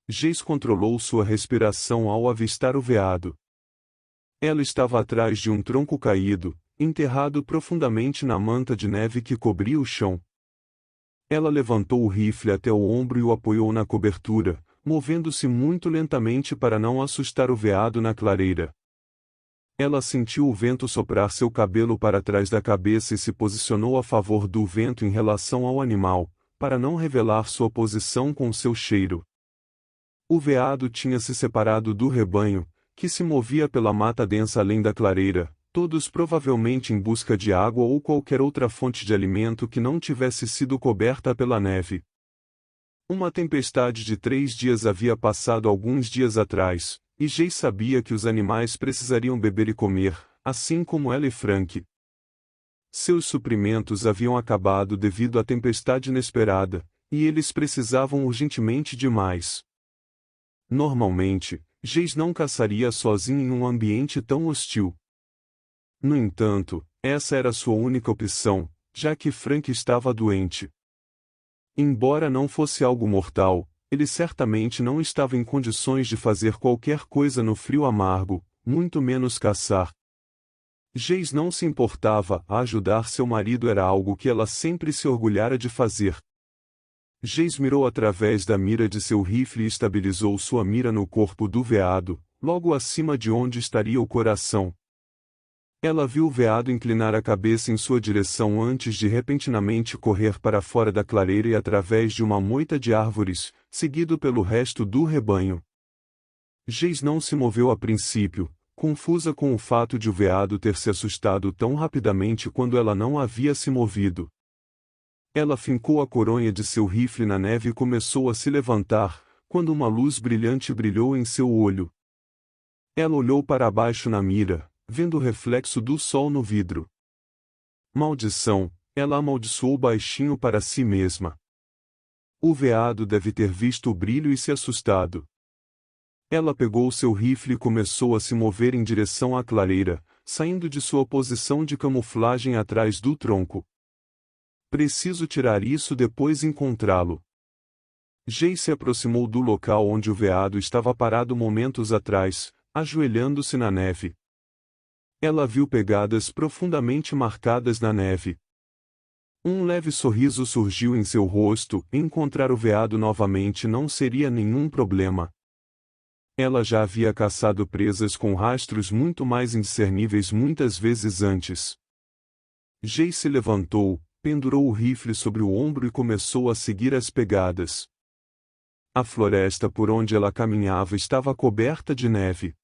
Jace controlou sua respiração ao avistar o veado. Ela estava atrás de um tronco caído, enterrado profundamente na manta de neve que cobria o chão. Ela levantou o rifle até o ombro e o apoiou na cobertura, movendo-se muito lentamente para não assustar o veado na clareira. Ela sentiu o vento soprar seu cabelo para trás da cabeça e se posicionou a favor do vento em relação ao animal, para não revelar sua posição com seu cheiro. O veado tinha se separado do rebanho, que se movia pela mata densa além da clareira, todos provavelmente em busca de água ou qualquer outra fonte de alimento que não tivesse sido coberta pela neve. Uma tempestade de 3 dias havia passado alguns dias atrás, e Jace sabia que os animais precisariam beber e comer, assim como ela e Frank. Seus suprimentos haviam acabado devido à tempestade inesperada, e eles precisavam urgentemente de mais. Normalmente, Jace não caçaria sozinho em um ambiente tão hostil. No entanto, essa era sua única opção, já que Frank estava doente. Embora não fosse algo mortal, ele certamente não estava em condições de fazer qualquer coisa no frio amargo, muito menos caçar. Jace não se importava, ajudar seu marido era algo que ela sempre se orgulhara de fazer. Jace mirou através da mira de seu rifle e estabilizou sua mira no corpo do veado, logo acima de onde estaria o coração. Ela viu o veado inclinar a cabeça em sua direção antes de repentinamente correr para fora da clareira e através de uma moita de árvores, seguido pelo resto do rebanho. Jace não se moveu a princípio, confusa com o fato de o veado ter se assustado tão rapidamente quando ela não havia se movido. Ela fincou a coronha de seu rifle na neve e começou a se levantar, quando uma luz brilhante brilhou em seu olho. Ela olhou para baixo na mira, vendo o reflexo do sol no vidro. Maldição, ela amaldiçoou baixinho para si mesma. O veado deve ter visto o brilho e se assustado. Ela pegou seu rifle e começou a se mover em direção à clareira, saindo de sua posição de camuflagem atrás do tronco. Preciso tirar isso depois e encontrá-lo. Jace se aproximou do local onde o veado estava parado momentos atrás, ajoelhando-se na neve. Ela viu pegadas profundamente marcadas na neve. Um leve sorriso surgiu em seu rosto, encontrar o veado novamente não seria nenhum problema. Ela já havia caçado presas com rastros muito mais indiscerníveis muitas vezes antes. Jace se levantou, pendurou o rifle sobre o ombro e começou a seguir as pegadas. A floresta por onde ela caminhava estava coberta de neve.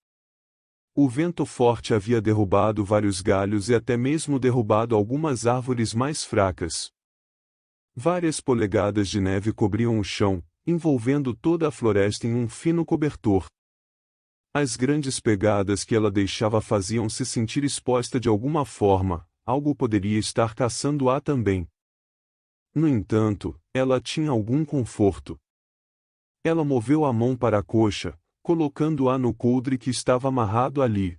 O vento forte havia derrubado vários galhos e até mesmo derrubado algumas árvores mais fracas. Várias polegadas de neve cobriam o chão, envolvendo toda a floresta em um fino cobertor. As grandes pegadas que ela deixava faziam-se sentir exposta de alguma forma, algo poderia estar caçando-a também. No entanto, ela tinha algum conforto. Ela moveu a mão para a coxa, colocando-a no coldre que estava amarrado ali.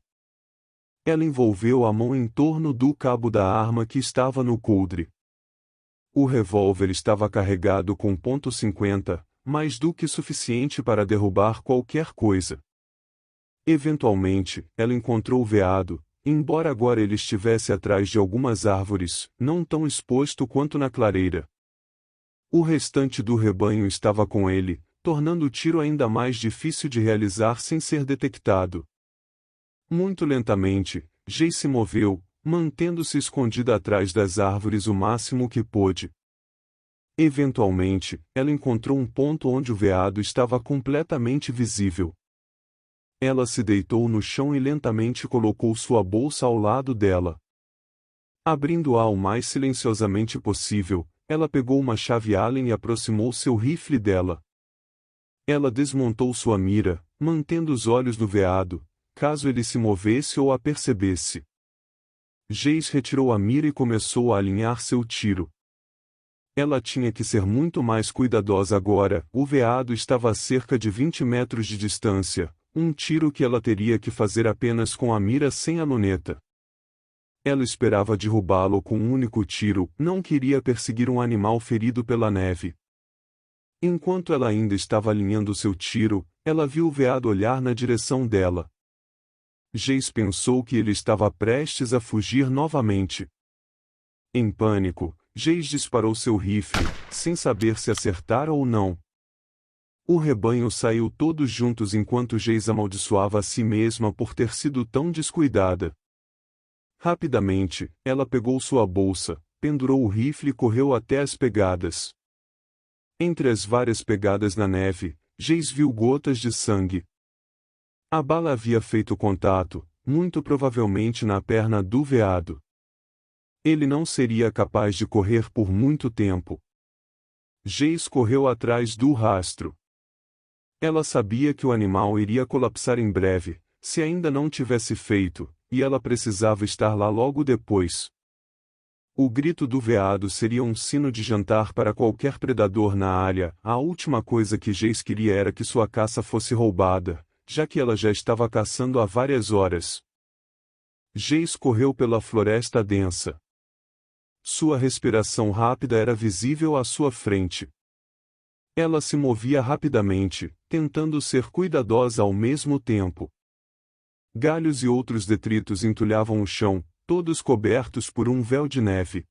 Ela envolveu a mão em torno do cabo da arma que estava no coldre. O revólver estava carregado com .50, mais do que suficiente para derrubar qualquer coisa. Eventualmente, ela encontrou o veado, embora agora ele estivesse atrás de algumas árvores, não tão exposto quanto na clareira. O restante do rebanho estava com ele, tornando o tiro ainda mais difícil de realizar sem ser detectado. Muito lentamente, Jace se moveu, mantendo-se escondida atrás das árvores o máximo que pôde. Eventualmente, ela encontrou um ponto onde o veado estava completamente visível. Ela se deitou no chão e lentamente colocou sua bolsa ao lado dela. Abrindo-a o mais silenciosamente possível, ela pegou uma chave Allen e aproximou seu rifle dela. Ela desmontou sua mira, mantendo os olhos no veado, caso ele se movesse ou a percebesse. Jace retirou a mira e começou a alinhar seu tiro. Ela tinha que ser muito mais cuidadosa agora, o veado estava a cerca de 20 metros de distância, um tiro que ela teria que fazer apenas com a mira sem a luneta. Ela esperava derrubá-lo com um único tiro, não queria perseguir um animal ferido pela neve. Enquanto ela ainda estava alinhando seu tiro, ela viu o veado olhar na direção dela. Jace pensou que ele estava prestes a fugir novamente. Em pânico, Jace disparou seu rifle, sem saber se acertara ou não. O rebanho saiu todos juntos enquanto Jace amaldiçoava a si mesma por ter sido tão descuidada. Rapidamente, ela pegou sua bolsa, pendurou o rifle e correu até as pegadas. Entre as várias pegadas na neve, Jace viu gotas de sangue. A bala havia feito contato, muito provavelmente na perna do veado. Ele não seria capaz de correr por muito tempo. Jace correu atrás do rastro. Ela sabia que o animal iria colapsar em breve, se ainda não tivesse feito, e ela precisava estar lá logo depois. O grito do veado seria um sino de jantar para qualquer predador na área. A última coisa que Jace queria era que sua caça fosse roubada, já que ela já estava caçando há várias horas. Jace correu pela floresta densa. Sua respiração rápida era visível à sua frente. Ela se movia rapidamente, tentando ser cuidadosa ao mesmo tempo. Galhos e outros detritos entulhavam o chão, todos cobertos por um véu de neve.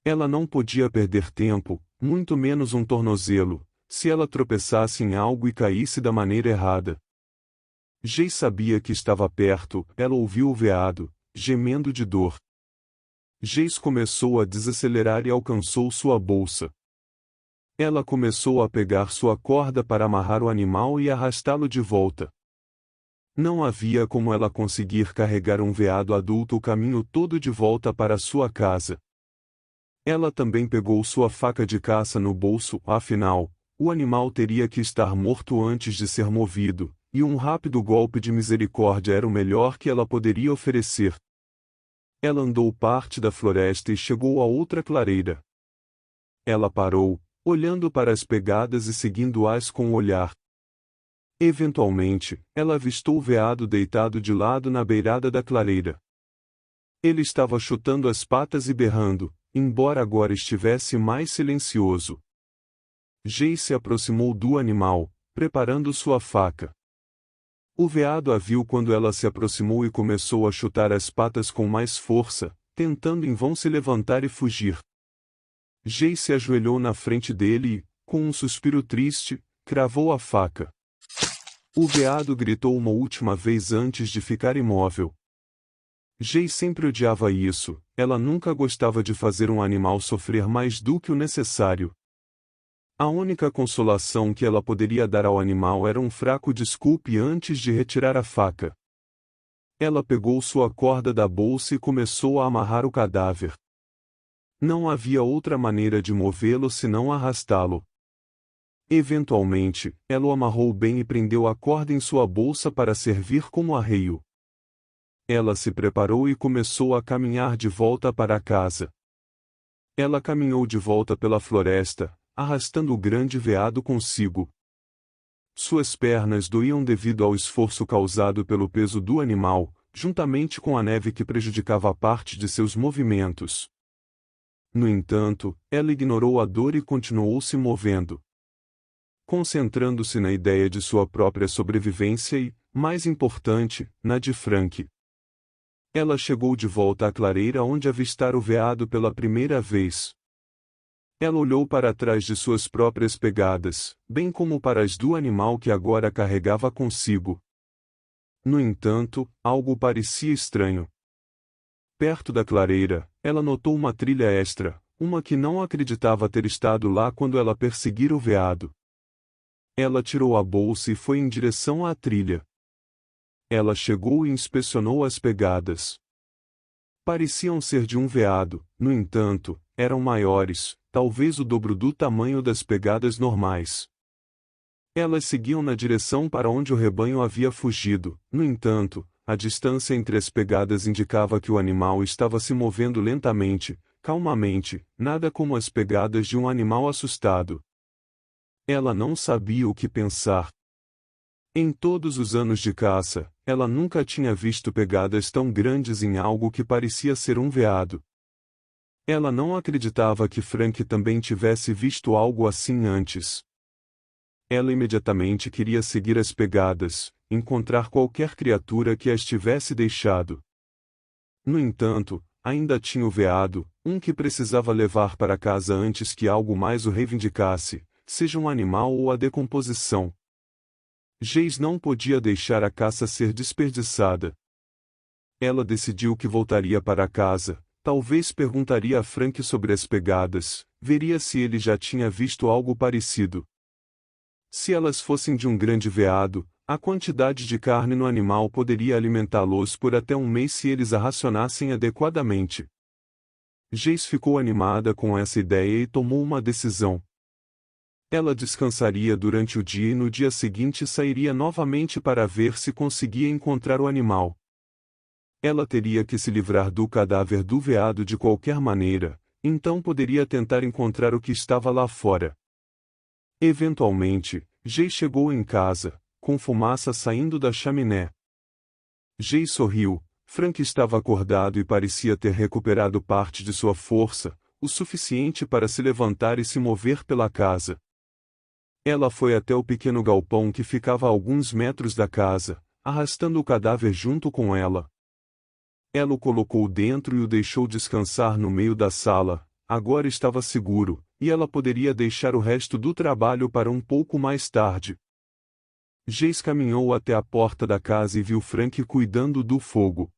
Ela não podia perder tempo, muito menos um tornozelo, se ela tropeçasse em algo e caísse da maneira errada. Jace sabia que estava perto. Ela ouviu o veado, gemendo de dor. Jace começou a desacelerar e alcançou sua bolsa. Ela começou a pegar sua corda para amarrar o animal e arrastá-lo de volta. Não havia como ela conseguir carregar um veado adulto o caminho todo de volta para sua casa. Ela também pegou sua faca de caça no bolso. Afinal, o animal teria que estar morto antes de ser movido, e um rápido golpe de misericórdia era o melhor que ela poderia oferecer. Ela andou parte da floresta e chegou a outra clareira. Ela parou, olhando para as pegadas e seguindo-as com o olhar. Eventualmente, ela avistou o veado deitado de lado na beirada da clareira. Ele estava chutando as patas e berrando, embora agora estivesse mais silencioso. Jace se aproximou do animal, preparando sua faca. O veado a viu quando ela se aproximou e começou a chutar as patas com mais força, tentando em vão se levantar e fugir. Jace se ajoelhou na frente dele e, com um suspiro triste, cravou a faca. O veado gritou uma última vez antes de ficar imóvel. Jace sempre odiava isso. Ela nunca gostava de fazer um animal sofrer mais do que o necessário. A única consolação que ela poderia dar ao animal era um fraco desculpe antes de retirar a faca. Ela pegou sua corda da bolsa e começou a amarrar o cadáver. Não havia outra maneira de movê-lo senão arrastá-lo. Eventualmente, ela o amarrou bem e prendeu a corda em sua bolsa para servir como arreio. Ela se preparou e começou a caminhar de volta para a casa. Ela caminhou de volta pela floresta, arrastando o grande veado consigo. Suas pernas doíam devido ao esforço causado pelo peso do animal, juntamente com a neve que prejudicava parte de seus movimentos. No entanto, ela ignorou a dor e continuou se movendo. Concentrando-se na ideia de sua própria sobrevivência e, mais importante, na de Frank. Ela chegou de volta à clareira onde avistara o veado pela primeira vez. Ela olhou para trás de suas próprias pegadas, bem como para as do animal que agora carregava consigo. No entanto, algo parecia estranho. Perto da clareira, ela notou uma trilha extra, uma que não acreditava ter estado lá quando ela perseguira o veado. Ela tirou a bolsa e foi em direção à trilha. Ela chegou e inspecionou as pegadas. Pareciam ser de um veado, no entanto, eram maiores, talvez o dobro do tamanho das pegadas normais. Elas seguiam na direção para onde o rebanho havia fugido. No entanto, a distância entre as pegadas indicava que o animal estava se movendo lentamente, calmamente, nada como as pegadas de um animal assustado. Ela não sabia o que pensar. Em todos os anos de caça, ela nunca tinha visto pegadas tão grandes em algo que parecia ser um veado. Ela não acreditava que Frank também tivesse visto algo assim antes. Ela imediatamente queria seguir as pegadas, encontrar qualquer criatura que as tivesse deixado. No entanto, ainda tinha o veado, um que precisava levar para casa antes que algo mais o reivindicasse, seja um animal ou a decomposição. Jace não podia deixar a caça ser desperdiçada. Ela decidiu que voltaria para casa, talvez perguntaria a Frank sobre as pegadas, veria se ele já tinha visto algo parecido. Se elas fossem de um grande veado, a quantidade de carne no animal poderia alimentá-los por até um mês se eles a racionassem adequadamente. Jace ficou animada com essa ideia e tomou uma decisão. Ela descansaria durante o dia e no dia seguinte sairia novamente para ver se conseguia encontrar o animal. Ela teria que se livrar do cadáver do veado de qualquer maneira, então poderia tentar encontrar o que estava lá fora. Eventualmente, Jace chegou em casa, com fumaça saindo da chaminé. Jace sorriu. Frank estava acordado e parecia ter recuperado parte de sua força, o suficiente para se levantar e se mover pela casa. Ela foi até o pequeno galpão que ficava a alguns metros da casa, arrastando o cadáver junto com ela. Ela o colocou dentro e o deixou descansar no meio da sala. Agora estava seguro, e ela poderia deixar o resto do trabalho para um pouco mais tarde. Jace caminhou até a porta da casa e viu Frank cuidando do fogo.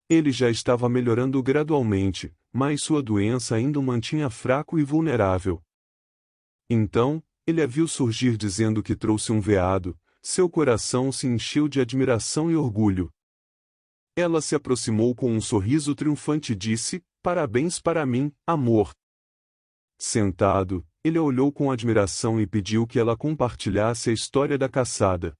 Ele já estava melhorando gradualmente, mas sua doença ainda o mantinha fraco e vulnerável. Então, ele a viu surgir dizendo que trouxe um veado. Seu coração se encheu de admiração e orgulho. Ela se aproximou com um sorriso triunfante e disse: "Parabéns para mim, amor." Sentado, ele a olhou com admiração e pediu que ela compartilhasse a história da caçada.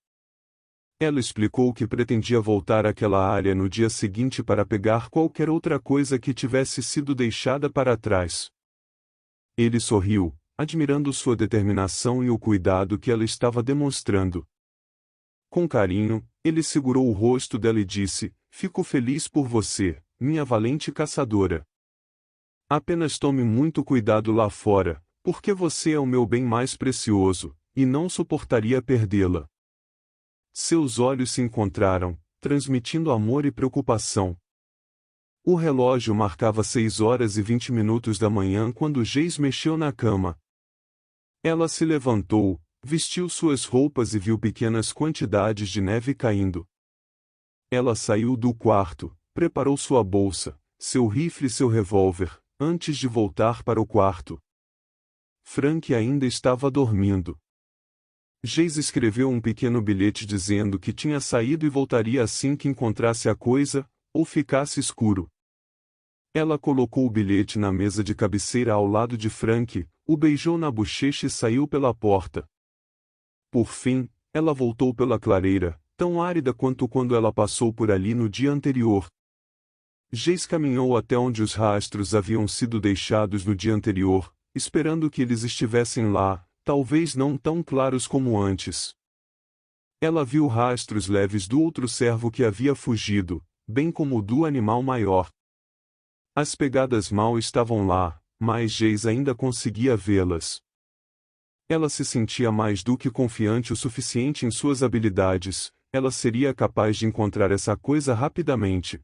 Ela explicou que pretendia voltar àquela área no dia seguinte para pegar qualquer outra coisa que tivesse sido deixada para trás. Ele sorriu, admirando sua determinação e o cuidado que ela estava demonstrando. Com carinho, ele segurou o rosto dela e disse: "Fico feliz por você, minha valente caçadora. Apenas tome muito cuidado lá fora, porque você é o meu bem mais precioso, e não suportaria perdê-la." Seus olhos se encontraram, transmitindo amor e preocupação. O relógio marcava 6h20 da manhã quando Jace mexeu na cama. Ela se levantou, vestiu suas roupas e viu pequenas quantidades de neve caindo. Ela saiu do quarto, preparou sua bolsa, seu rifle e seu revólver, antes de voltar para o quarto. Frank ainda estava dormindo. Jace escreveu um pequeno bilhete dizendo que tinha saído e voltaria assim que encontrasse a coisa, ou ficasse escuro. Ela colocou o bilhete na mesa de cabeceira ao lado de Frank, o beijou na bochecha e saiu pela porta. Por fim, ela voltou pela clareira, tão árida quanto quando ela passou por ali no dia anterior. Jace caminhou até onde os rastros haviam sido deixados no dia anterior, esperando que eles estivessem lá, talvez não tão claros como antes. Ela viu rastros leves do outro cervo que havia fugido, bem como o do animal maior. As pegadas mal estavam lá, mas Jace ainda conseguia vê-las. Ela se sentia mais do que confiante o suficiente em suas habilidades. Ela seria capaz de encontrar essa coisa rapidamente.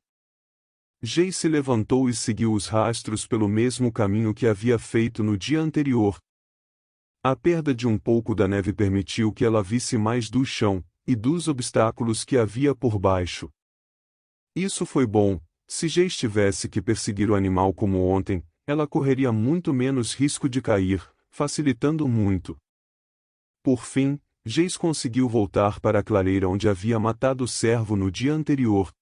Jace se levantou e seguiu os rastros pelo mesmo caminho que havia feito no dia anterior. A perda de um pouco da neve permitiu que ela visse mais do chão, e dos obstáculos que havia por baixo. Isso foi bom. Se Jace tivesse que perseguir o animal como ontem, ela correria muito menos risco de cair, facilitando muito. Por fim, Jace conseguiu voltar para a clareira onde havia matado o cervo no dia anterior.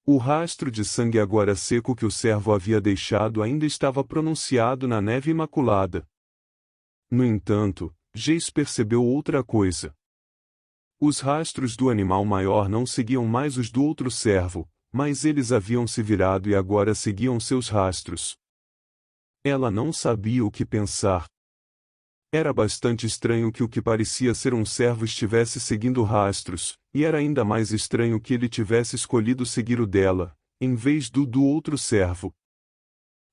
O rastro de sangue agora seco que o cervo havia deixado ainda estava pronunciado na neve imaculada. No entanto, Jace percebeu outra coisa. Os rastros do animal maior não seguiam mais os do outro cervo, mas eles haviam se virado e agora seguiam seus rastros. Ela não sabia o que pensar. Era bastante estranho que o que parecia ser um cervo estivesse seguindo rastros, e era ainda mais estranho que ele tivesse escolhido seguir o dela, em vez do outro cervo.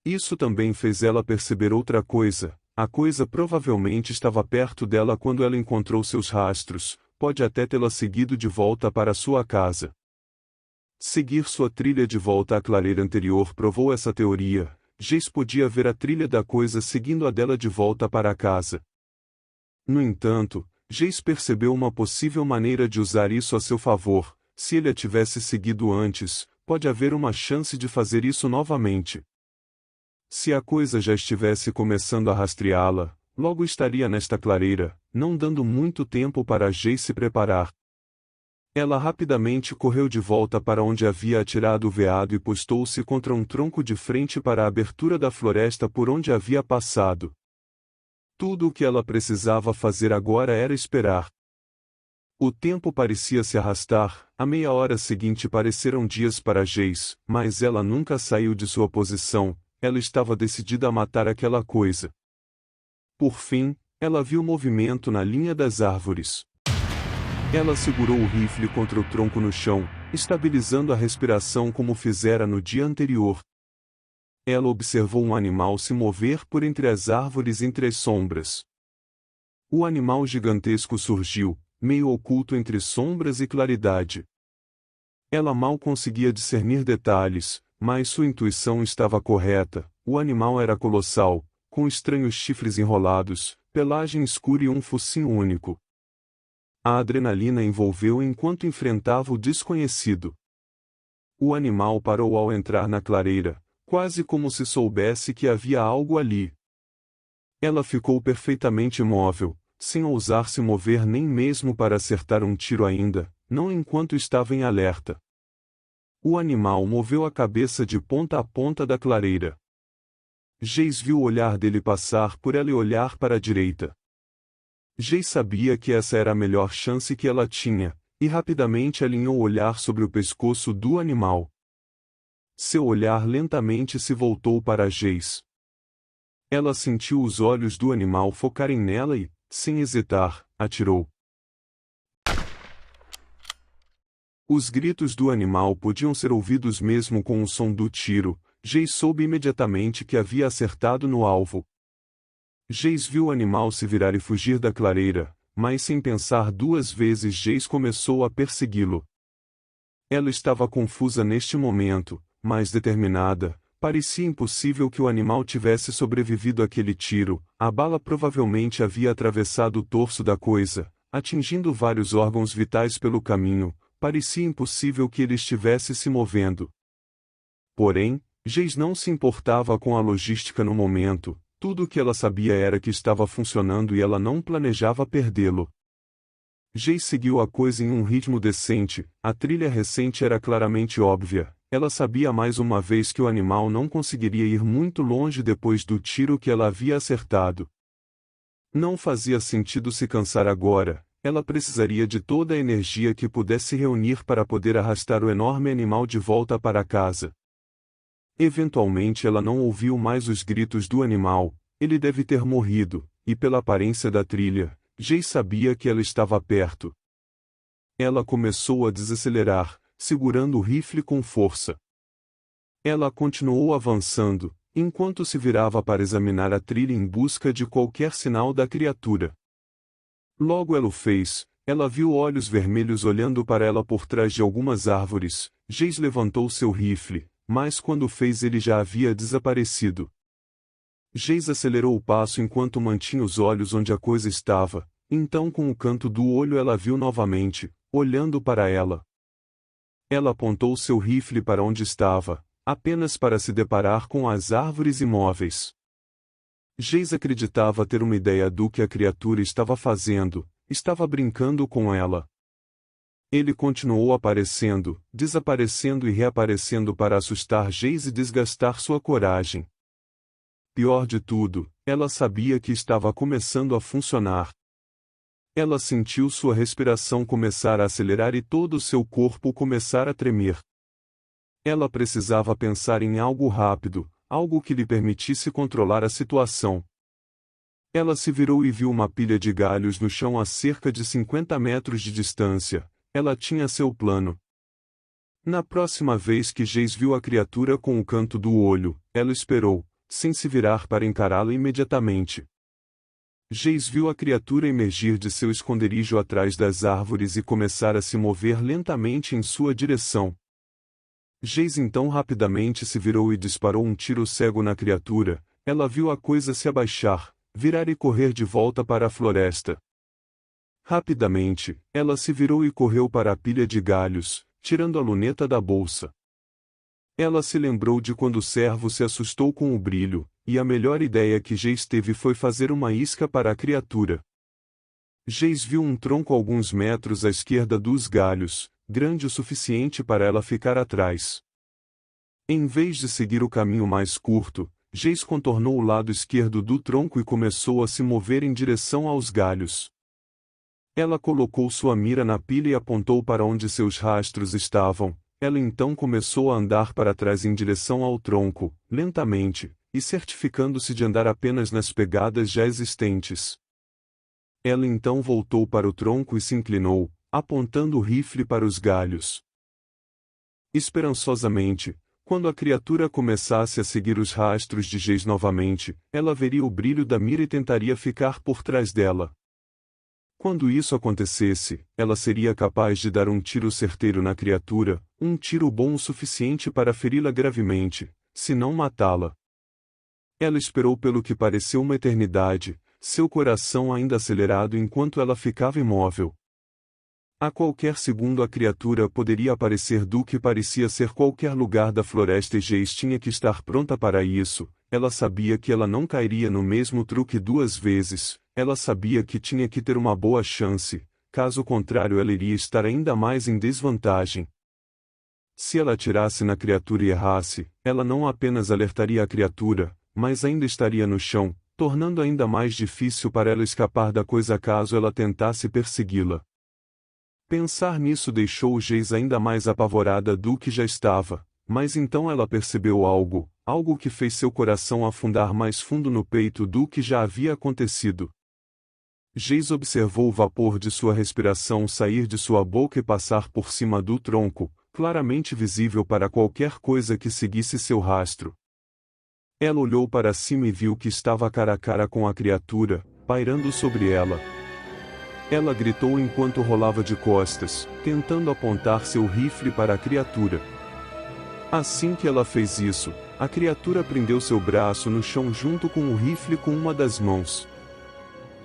Isso também fez ela perceber outra coisa. A coisa provavelmente estava perto dela quando ela encontrou seus rastros, pode até tê-la seguido de volta para sua casa. Seguir sua trilha de volta à clareira anterior provou essa teoria. Jace podia ver a trilha da coisa seguindo a dela de volta para a casa. No entanto, Jace percebeu uma possível maneira de usar isso a seu favor. Se ele a tivesse seguido antes, pode haver uma chance de fazer isso novamente. Se a coisa já estivesse começando a rastreá-la, logo estaria nesta clareira, não dando muito tempo para Jace se preparar. Ela rapidamente correu de volta para onde havia atirado o veado e postou-se contra um tronco de frente para a abertura da floresta por onde havia passado. Tudo o que ela precisava fazer agora era esperar. O tempo parecia se arrastar, a meia hora seguinte pareceram dias para Jace, mas ela nunca saiu de sua posição. Ela estava decidida a matar aquela coisa. Por fim, ela viu movimento na linha das árvores. Ela segurou o rifle contra o tronco no chão, estabilizando a respiração como fizera no dia anterior. Ela observou um animal se mover por entre as árvores entre as sombras. O animal gigantesco surgiu, meio oculto entre sombras e claridade. Ela mal conseguia discernir detalhes, mas sua intuição estava correta. O animal era colossal, com estranhos chifres enrolados, pelagem escura e um focinho único. A adrenalina envolveu enquanto enfrentava o desconhecido. O animal parou ao entrar na clareira, quase como se soubesse que havia algo ali. Ela ficou perfeitamente imóvel, sem ousar se mover nem mesmo para acertar um tiro ainda, não enquanto estava em alerta. O animal moveu a cabeça de ponta a ponta da clareira. Jace viu o olhar dele passar por ela e olhar para a direita. Jace sabia que essa era a melhor chance que ela tinha, e rapidamente alinhou o olhar sobre o pescoço do animal. Seu olhar lentamente se voltou para Jace. Ela sentiu os olhos do animal focarem nela e, sem hesitar, atirou. Os gritos do animal podiam ser ouvidos mesmo com o som do tiro. Jace soube imediatamente que havia acertado no alvo. Jace viu o animal se virar e fugir da clareira, mas sem pensar duas vezes Jace começou a persegui-lo. Ela estava confusa neste momento, mas determinada. Parecia impossível que o animal tivesse sobrevivido àquele tiro. A bala provavelmente havia atravessado o torso da coisa, atingindo vários órgãos vitais pelo caminho. Parecia impossível que ele estivesse se movendo. Porém, Jace não se importava com a logística no momento. Tudo o que ela sabia era que estava funcionando e ela não planejava perdê-lo. Jace seguiu a coisa em um ritmo decente. A trilha recente era claramente óbvia. Ela sabia mais uma vez que o animal não conseguiria ir muito longe depois do tiro que ela havia acertado. Não fazia sentido se cansar agora. Ela precisaria de toda a energia que pudesse reunir para poder arrastar o enorme animal de volta para casa. Eventualmente ela não ouviu mais os gritos do animal. Ele deve ter morrido, e pela aparência da trilha, Jace sabia que ela estava perto. Ela começou a desacelerar, segurando o rifle com força. Ela continuou avançando, enquanto se virava para examinar a trilha em busca de qualquer sinal da criatura. Logo ela o fez. Ela viu olhos vermelhos olhando para ela por trás de algumas árvores. Jace levantou seu rifle, mas quando fez ele já havia desaparecido. Jace acelerou o passo enquanto mantinha os olhos onde a coisa estava. Então com o canto do olho ela viu novamente, olhando para ela. Ela apontou seu rifle para onde estava, apenas para se deparar com as árvores imóveis. Jace acreditava ter uma ideia do que a criatura estava fazendo. Estava brincando com ela. Ele continuou aparecendo, desaparecendo e reaparecendo para assustar Jace e desgastar sua coragem. Pior de tudo, ela sabia que estava começando a funcionar. Ela sentiu sua respiração começar a acelerar e todo o seu corpo começar a tremer. Ela precisava pensar em algo rápido, algo que lhe permitisse controlar a situação. Ela se virou e viu uma pilha de galhos no chão a cerca de 50 metros de distância. Ela tinha seu plano. Na próxima vez que Jace viu a criatura com o canto do olho, ela esperou. sem se virar para encará-la imediatamente. Jace viu a criatura emergir de seu esconderijo atrás das árvores e começar a se mover lentamente em sua direção. Jace então rapidamente se virou e disparou um tiro cego na criatura. Ela viu a coisa se abaixar, virar e correr de volta para a floresta. Rapidamente, ela se virou e correu para a pilha de galhos, tirando a luneta da bolsa. Ela se lembrou de quando o servo se assustou com o brilho, e a melhor ideia que Jace teve foi fazer uma isca para a criatura. Jace viu um tronco alguns metros à esquerda dos galhos, grande o suficiente para ela ficar atrás. Em vez de seguir o caminho mais curto, Jace contornou o lado esquerdo do tronco e começou a se mover em direção aos galhos. Ela colocou sua mira na pilha e apontou para onde seus rastros estavam. Ela então começou a andar para trás em direção ao tronco, lentamente, e certificando-se de andar apenas nas pegadas já existentes. Ela então voltou para o tronco e se inclinou, apontando o rifle para os galhos. Esperançosamente, quando a criatura começasse a seguir os rastros de Jace novamente, ela veria o brilho da mira e tentaria ficar por trás dela. Quando isso acontecesse, ela seria capaz de dar um tiro certeiro na criatura, um tiro bom o suficiente para feri-la gravemente, se não matá-la. Ela esperou pelo que pareceu uma eternidade, seu coração ainda acelerado enquanto ela ficava imóvel. A qualquer segundo a criatura poderia aparecer do que parecia ser qualquer lugar da floresta e Jace tinha que estar pronta para isso. Ela sabia que ela não cairia no mesmo truque duas vezes, ela sabia que tinha que ter uma boa chance, caso contrário ela iria estar ainda mais em desvantagem. Se ela atirasse na criatura e errasse, ela não apenas alertaria a criatura, mas ainda estaria no chão, tornando ainda mais difícil para ela escapar da coisa caso ela tentasse persegui-la. Pensar nisso deixou Jace ainda mais apavorada do que já estava, mas então ela percebeu algo que fez seu coração afundar mais fundo no peito do que já havia acontecido. Jace observou o vapor de sua respiração sair de sua boca e passar por cima do tronco, claramente visível para qualquer coisa que seguisse seu rastro. Ela olhou para cima e viu que estava cara a cara com a criatura, pairando sobre ela. Ela gritou enquanto rolava de costas, tentando apontar seu rifle para a criatura. Assim que ela fez isso, a criatura prendeu seu braço no chão junto com o rifle com uma das mãos.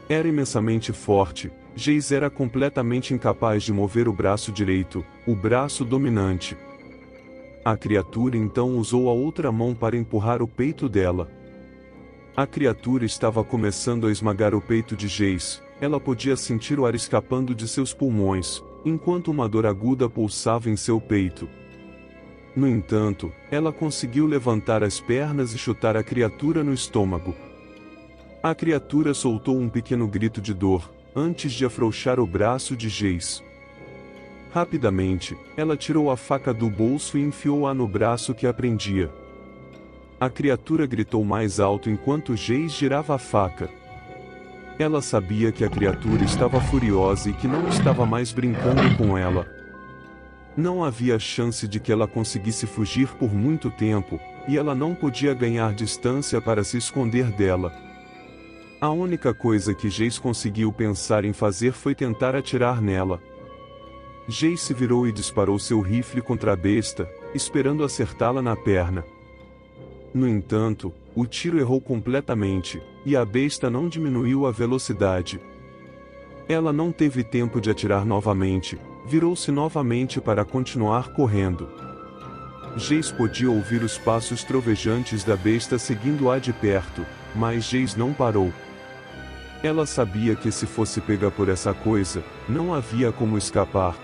Era imensamente forte, Jace era completamente incapaz de mover o braço direito, o braço dominante. A criatura então usou a outra mão para empurrar o peito dela. A criatura estava começando a esmagar o peito de Jace. Ela podia sentir o ar escapando de seus pulmões, enquanto uma dor aguda pulsava em seu peito. No entanto, ela conseguiu levantar as pernas e chutar a criatura no estômago. A criatura soltou um pequeno grito de dor, antes de afrouxar o braço de Jace. Rapidamente, ela tirou a faca do bolso e enfiou-a no braço que a prendia. A criatura gritou mais alto enquanto Jace girava a faca. Ela sabia que a criatura estava furiosa e que não estava mais brincando com ela. Não havia chance de que ela conseguisse fugir por muito tempo, e ela não podia ganhar distância para se esconder dela. A única coisa que Jace conseguiu pensar em fazer foi tentar atirar nela. Jace se virou e disparou seu rifle contra a besta, esperando acertá-la na perna. No entanto, o tiro errou completamente, e a besta não diminuiu a velocidade. Ela não teve tempo de atirar novamente, virou-se novamente para continuar correndo. Jace podia ouvir os passos trovejantes da besta seguindo-a de perto, mas Jace não parou. Ela sabia que se fosse pega por essa coisa, não havia como escapar.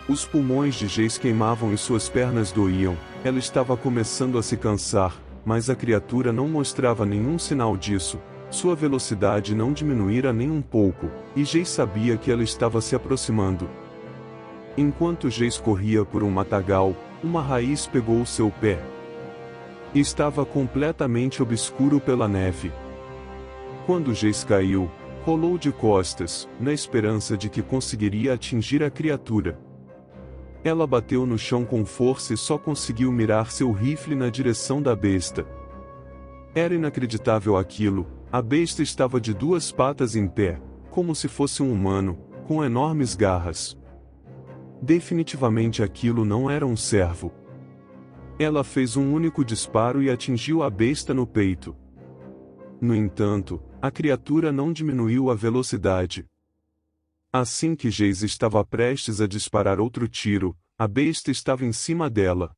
Os pulmões de Jace queimavam e suas pernas doíam, ela estava começando a se cansar, mas a criatura não mostrava nenhum sinal disso, sua velocidade não diminuíra nem um pouco, e Jace sabia que ela estava se aproximando. Enquanto Jace corria por um matagal, uma raiz pegou seu pé. Estava completamente obscuro pela neve. Quando Jace caiu, rolou de costas, na esperança de que conseguiria atingir a criatura. Ela bateu no chão com força e só conseguiu mirar seu rifle na direção da besta. Era inacreditável aquilo, a besta estava de duas patas em pé, como se fosse um humano, com enormes garras. Definitivamente aquilo não era um cervo. Ela fez um único disparo e atingiu a besta no peito. No entanto, a criatura não diminuiu a velocidade. Assim que Geis estava prestes a disparar outro tiro, a besta estava em cima dela.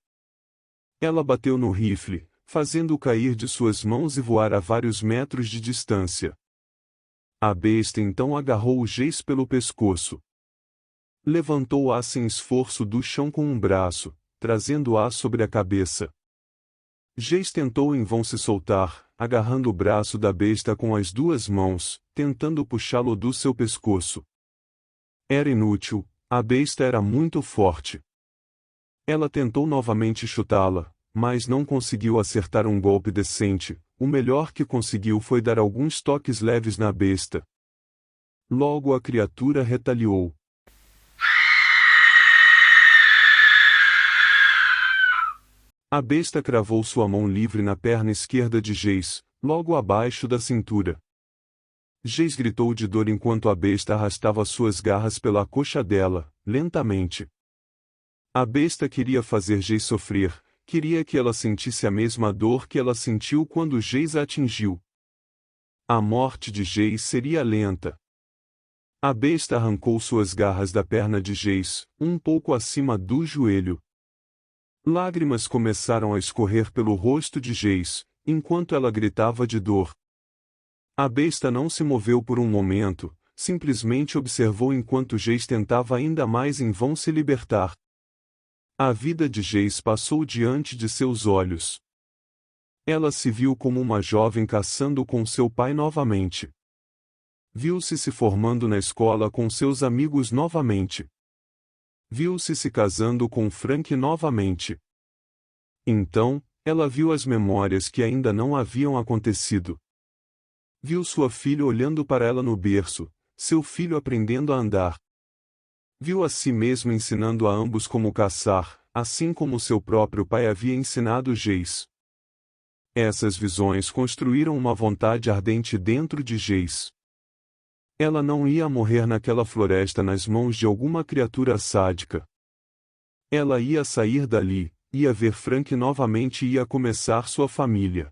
Ela bateu no rifle, fazendo-o cair de suas mãos e voar a vários metros de distância. A besta então agarrou o Geis pelo pescoço. Levantou-a sem esforço do chão com um braço, trazendo-a sobre a cabeça. Geis tentou em vão se soltar, agarrando o braço da besta com as duas mãos, tentando puxá-lo do seu pescoço. Era inútil, a besta era muito forte. Ela tentou novamente chutá-la, mas não conseguiu acertar um golpe decente. O melhor que conseguiu foi dar alguns toques leves na besta. Logo a criatura retaliou. A besta cravou sua mão livre na perna esquerda de Geis, logo abaixo da cintura. Geis gritou de dor enquanto a besta arrastava suas garras pela coxa dela, lentamente. A besta queria fazer Geis sofrer, queria que ela sentisse a mesma dor que ela sentiu quando Geis a atingiu. A morte de Geis seria lenta. A besta arrancou suas garras da perna de Geis, um pouco acima do joelho. Lágrimas começaram a escorrer pelo rosto de Geis, enquanto ela gritava de dor. A besta não se moveu por um momento, simplesmente observou enquanto Geis tentava ainda mais em vão se libertar. A vida de Geis passou diante de seus olhos. Ela se viu como uma jovem caçando com seu pai novamente. Viu-se se formando na escola com seus amigos novamente. Viu-se se casando com Frank novamente. Então, ela viu as memórias que ainda não haviam acontecido. Viu sua filha olhando para ela no berço, seu filho aprendendo a andar. Viu a si mesmo ensinando a ambos como caçar, assim como seu próprio pai havia ensinado Geis. Essas visões construíram uma vontade ardente dentro de Geis. Ela não ia morrer naquela floresta nas mãos de alguma criatura sádica. Ela ia sair dali, ia ver Frank novamente e ia começar sua família.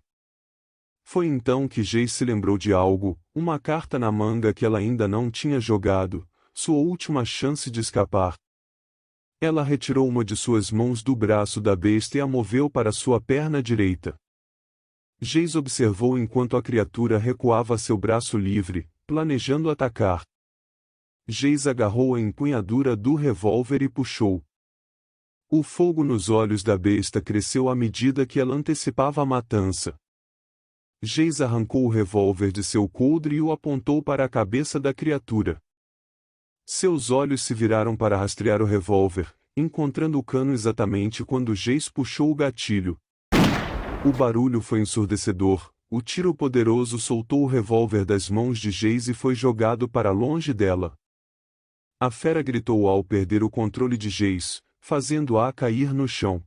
Foi então que Geis se lembrou de algo, uma carta na manga que ela ainda não tinha jogado, sua última chance de escapar. Ela retirou uma de suas mãos do braço da besta e a moveu para sua perna direita. Geis observou enquanto a criatura recuava seu braço livre, planejando atacar. Geis agarrou a empunhadura do revólver e puxou. O fogo nos olhos da besta cresceu à medida que ela antecipava a matança. Geis arrancou o revólver de seu coldre e o apontou para a cabeça da criatura. Seus olhos se viraram para rastrear o revólver, encontrando o cano exatamente quando Geis puxou o gatilho. O barulho foi ensurdecedor, o tiro poderoso soltou o revólver das mãos de Geis e foi jogado para longe dela. A fera gritou ao perder o controle de Geis, fazendo-a cair no chão.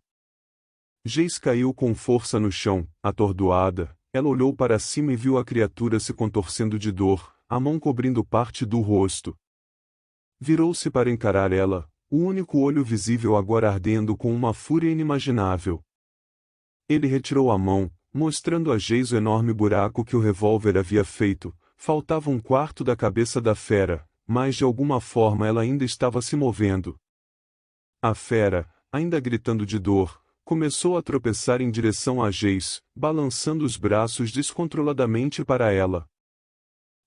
Geis caiu com força no chão, atordoada. Ela olhou para cima e viu a criatura se contorcendo de dor, a mão cobrindo parte do rosto. Virou-se para encarar ela, o único olho visível agora ardendo com uma fúria inimaginável. Ele retirou a mão, mostrando a Geis o enorme buraco que o revólver havia feito. Faltava um quarto da cabeça da fera, mas de alguma forma ela ainda estava se movendo. A fera, ainda gritando de dor, começou a tropeçar em direção a Geis, balançando os braços descontroladamente para ela.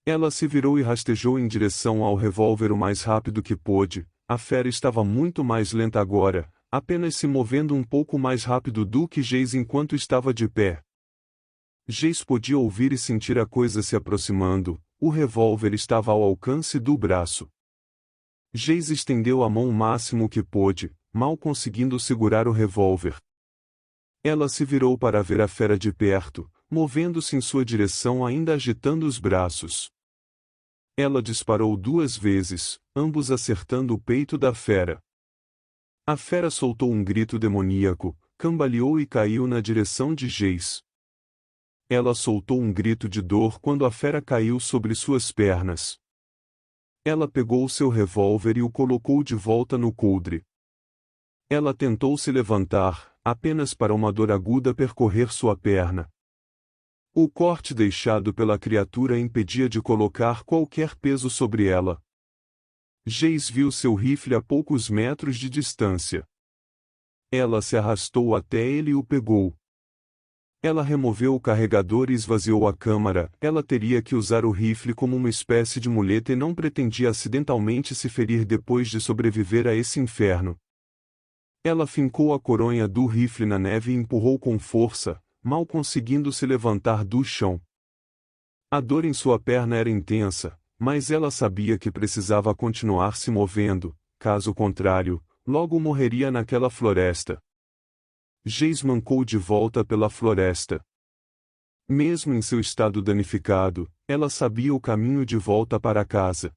Ela se virou e rastejou em direção ao revólver o mais rápido que pôde. A fera estava muito mais lenta agora, apenas se movendo um pouco mais rápido do que Geis enquanto estava de pé. Geis podia ouvir e sentir a coisa se aproximando, o revólver estava ao alcance do braço. Geis estendeu a mão o máximo que pôde, mal conseguindo segurar o revólver. Ela se virou para ver a fera de perto, movendo-se em sua direção ainda agitando os braços. Ela disparou 2 vezes, ambos acertando o peito da fera. A fera soltou um grito demoníaco, cambaleou e caiu na direção de Geis. Ela soltou um grito de dor quando a fera caiu sobre suas pernas. Ela pegou seu revólver e o colocou de volta no coldre. Ela tentou se levantar, apenas para uma dor aguda percorrer sua perna. O corte deixado pela criatura impedia de colocar qualquer peso sobre ela. Jace viu seu rifle a poucos metros de distância. Ela se arrastou até ele e o pegou. Ela removeu o carregador e esvaziou a câmara. Ela teria que usar o rifle como uma espécie de muleta e não pretendia acidentalmente se ferir depois de sobreviver a esse inferno. Ela fincou a coronha do rifle na neve e empurrou com força, mal conseguindo se levantar do chão. A dor em sua perna era intensa, mas ela sabia que precisava continuar se movendo, caso contrário, logo morreria naquela floresta. Jace mancou de volta pela floresta. Mesmo em seu estado danificado, ela sabia o caminho de volta para casa.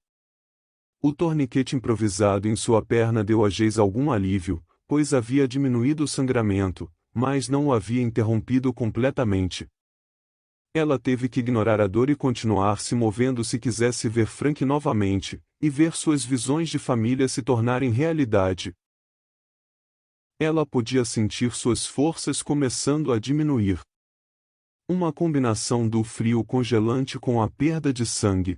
O torniquete improvisado em sua perna deu a Jace algum alívio, pois havia diminuído o sangramento, mas não o havia interrompido completamente. Ela teve que ignorar a dor e continuar se movendo se quisesse ver Frank novamente, e ver suas visões de família se tornarem realidade. Ela podia sentir suas forças começando a diminuir. Uma combinação do frio congelante com a perda de sangue.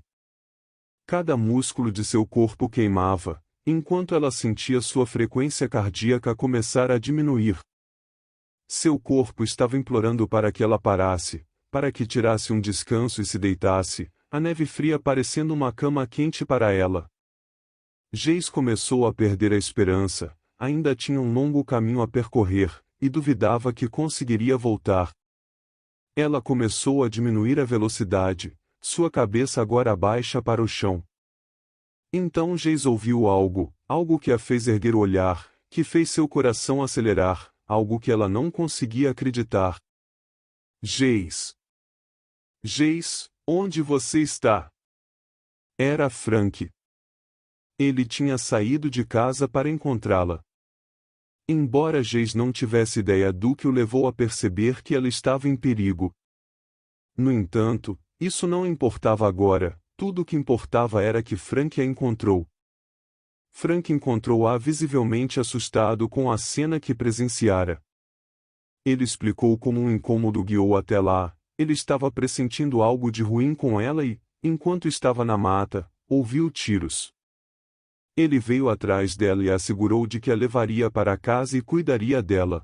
Cada músculo de seu corpo queimava, enquanto ela sentia sua frequência cardíaca começar a diminuir. Seu corpo estava implorando para que ela parasse, para que tirasse um descanso e se deitasse, a neve fria parecendo uma cama quente para ela. Jace começou a perder a esperança. Ainda tinha um longo caminho a percorrer, e duvidava que conseguiria voltar. Ela começou a diminuir a velocidade, sua cabeça agora baixa para o chão. Então Jace ouviu algo que a fez erguer o olhar, que fez seu coração acelerar, algo que ela não conseguia acreditar. Jace! Jace, onde você está? Era Frank. Ele tinha saído de casa para encontrá-la. Embora Jace não tivesse ideia do que o levou a perceber que ela estava em perigo. No entanto, isso não importava agora, tudo o que importava era que Frank a encontrou. Frank encontrou-a visivelmente assustado com a cena que presenciara. Ele explicou como um incômodo guiou até lá. Ele estava pressentindo algo de ruim com ela e, enquanto estava na mata, ouviu tiros. Ele veio atrás dela e assegurou de que a levaria para casa e cuidaria dela.